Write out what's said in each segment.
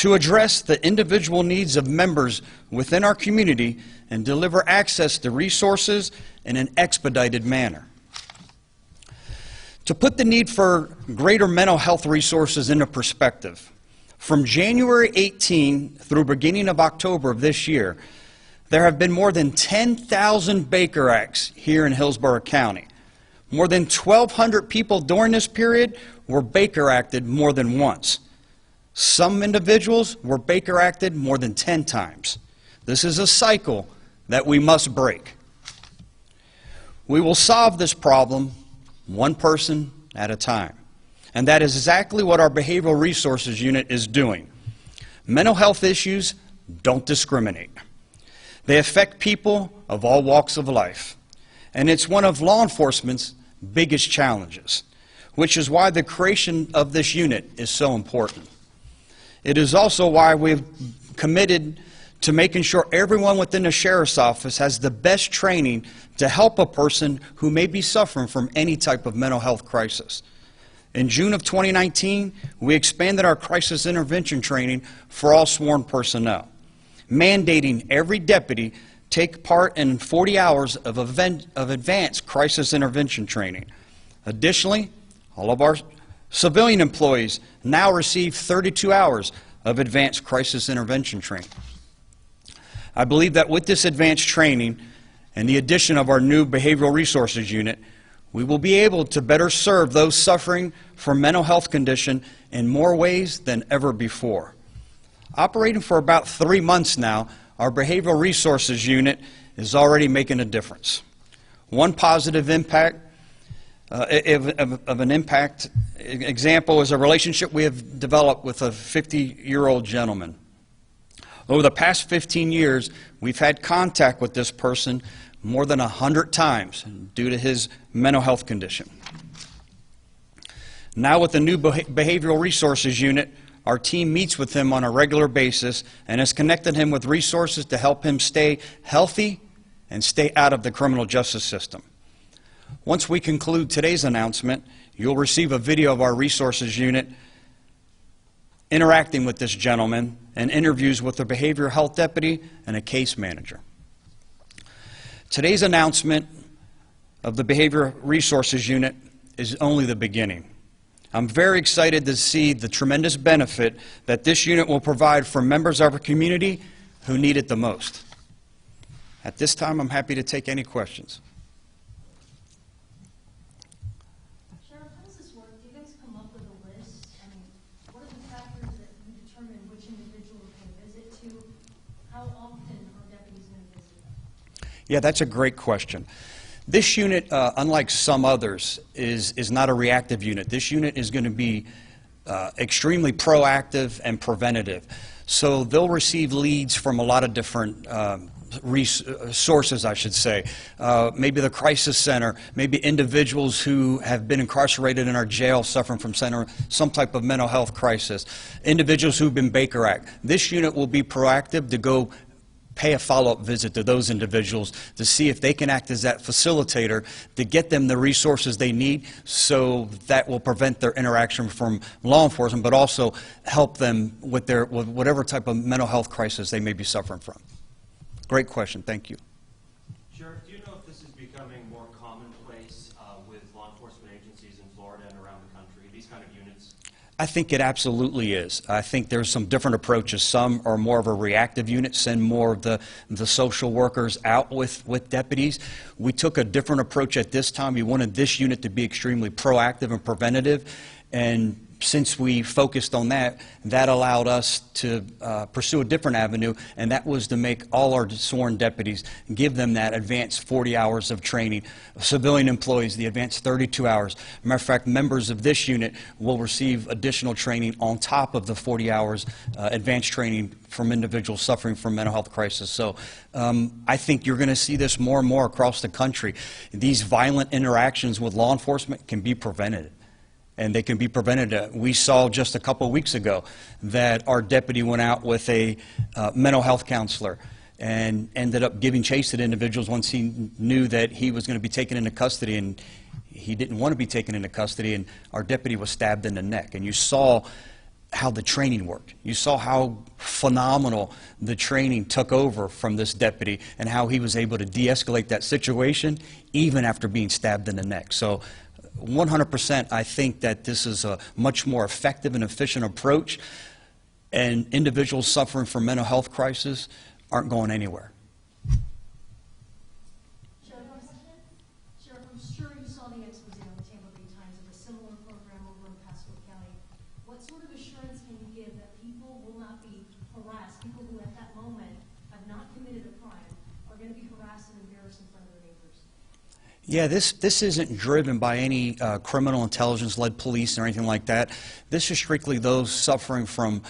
to address the individual needs of members within our community and deliver access to resources in an expedited manner. To put the need for greater mental health resources into perspective, from January 18 through beginning of October of this year, there have been more than 10,000 Baker Acts here in Hillsborough County. More than 1,200 people during this period were Baker Acted more than once. Some individuals were Baker Acted more than 10 times. This is a cycle that we must break. We will solve this problem one person at a time. And that is exactly what our Behavioral Resources Unit is doing. Mental health issues don't discriminate. They affect people of all walks of life. And it's one of law enforcement's biggest challenges, which is why the creation of this unit is so important. It is also why we've committed to making sure everyone within the Sheriff's Office has the best training to help a person who may be suffering from any type of mental health crisis. In June of 2019, we expanded our crisis intervention training for all sworn personnel, mandating every deputy take part in 40 hours of advanced crisis intervention training. Additionally, all of our civilian employees now receive 32 hours of advanced crisis intervention training. I believe that with this advanced training and the addition of our new Behavioral Resources Unit, we will be able to better serve those suffering from mental health condition in more ways than ever before. Operating for about 3 months now, our Behavioral Resources Unit is already making a difference. One positive impact of an impact example is a relationship we have developed with a 50-year-old gentleman. Over the past 15 years, we've had contact with this person more than 100 times due to his mental health condition. Now with the new Behavioral Resources Unit, our team meets with him on a regular basis and has connected him with resources to help him stay healthy and stay out of the criminal justice system. Once we conclude today's announcement, you'll receive a video of our Resources Unit interacting with this gentleman and interviews with a behavioral health deputy and a case manager. Today's announcement of the Behavioral Resources Unit is only the beginning. I'm very excited to see the tremendous benefit that this unit will provide for members of our community who need it the most. At this time, I'm happy to take any questions. Sheriff, how does this work? Do you guys come up with a list? I mean, what are the factors that you determine which individual can visit to? How often are deputies going to visit them? Yeah, that's a great question. This unit, unlike some others, is not a reactive unit. This unit is going to be extremely proactive and preventative. So they'll receive leads from a lot of different sources, I should say. Maybe the crisis center, maybe individuals who have been incarcerated in our jail suffering from some type of mental health crisis, individuals who've been Baker Act. This unit will be proactive to go pay a follow-up visit to those individuals to see if they can act as that facilitator to get them the resources they need, so that will prevent their interaction from law enforcement, but also help them with whatever type of mental health crisis they may be suffering from. Great question. Thank you. Sheriff, do you know if this is becoming more commonplace with law enforcement agencies in Florida and around the country, these kind of units? I think it absolutely is. I think there's some different approaches. Some are more of a reactive unit, send more of the social workers out with deputies. We took a different approach at this time. We wanted this unit to be extremely proactive and preventative, and since we focused on that, that allowed us to pursue a different avenue, and that was to make all our sworn deputies, give them that advanced 40 hours of training. Civilian employees, the advanced 32 hours. Matter of fact, members of this unit will receive additional training on top of the 40 hours advanced training from individuals suffering from mental health crisis. So I think you're going to see this more and more across the country. These violent interactions with law enforcement can be prevented. And they can be prevented. We saw just a couple of weeks ago that our deputy went out with a mental health counselor and ended up giving chase to individuals once he knew that he was going to be taken into custody, and he didn't want to be taken into custody, and our deputy was stabbed in the neck. And you saw how the training worked. You saw how phenomenal the training took over from this deputy and how he was able to de-escalate that situation even after being stabbed in the neck. So 100% I think that this is a much more effective and efficient approach, and individuals suffering from mental health crisis aren't going anywhere. Sheriff, I'm sure you saw the expose on the Tampa Bay Times of a similar program over in Pasco County. What sort of assurance can you give that people will not be harassed, people who at that moment have not committed a crime are going to be harassed and embarrassed in front of their neighbors? Yeah, this isn't driven by any criminal intelligence-led police or anything like that. This is strictly those suffering from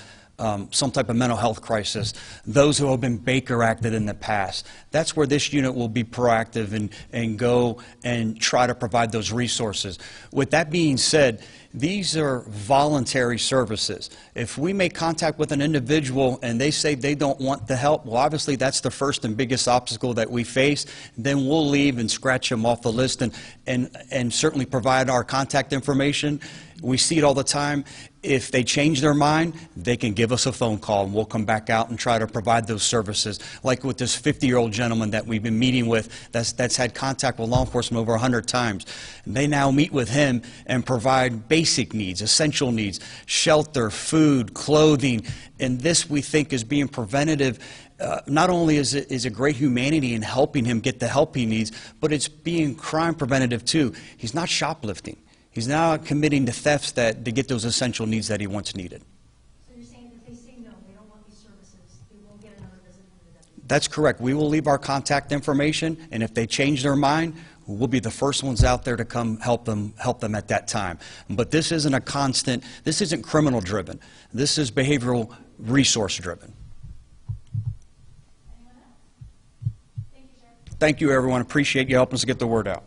some type of mental health crisis, those who have been Baker Acted in the past. That's where this unit will be proactive and go and try to provide those resources. With that being said, these are voluntary services. If we make contact with an individual and they say they don't want the help, well, obviously that's the first and biggest obstacle that we face. Then we'll leave and scratch them off the list and certainly provide our contact information. We see it all the time. If they change their mind, they can give us a phone call and we'll come back out and try to provide those services. Like with this 50-year-old gentleman that we've been meeting with that's had contact with law enforcement over 100 times. They now meet with him and provide basic needs, essential needs, shelter, food, clothing. And this, we think, is being preventative. Not only is it great humanity in helping him get the help he needs, but it's being crime preventative too. He's not shoplifting. He's now committing to thefts to get those essential needs that he once needed. So you're saying if they say no, they don't want these services, they won't get another visit from the deputy? That's correct. We will leave our contact information, and if they change their mind, we'll be the first ones out there to come help them at that time. But this isn't a constant, this isn't criminal driven. This is behavioral resource driven. Anyone else? Thank you, Sheriff. Thank you, everyone. Appreciate you helping us get the word out.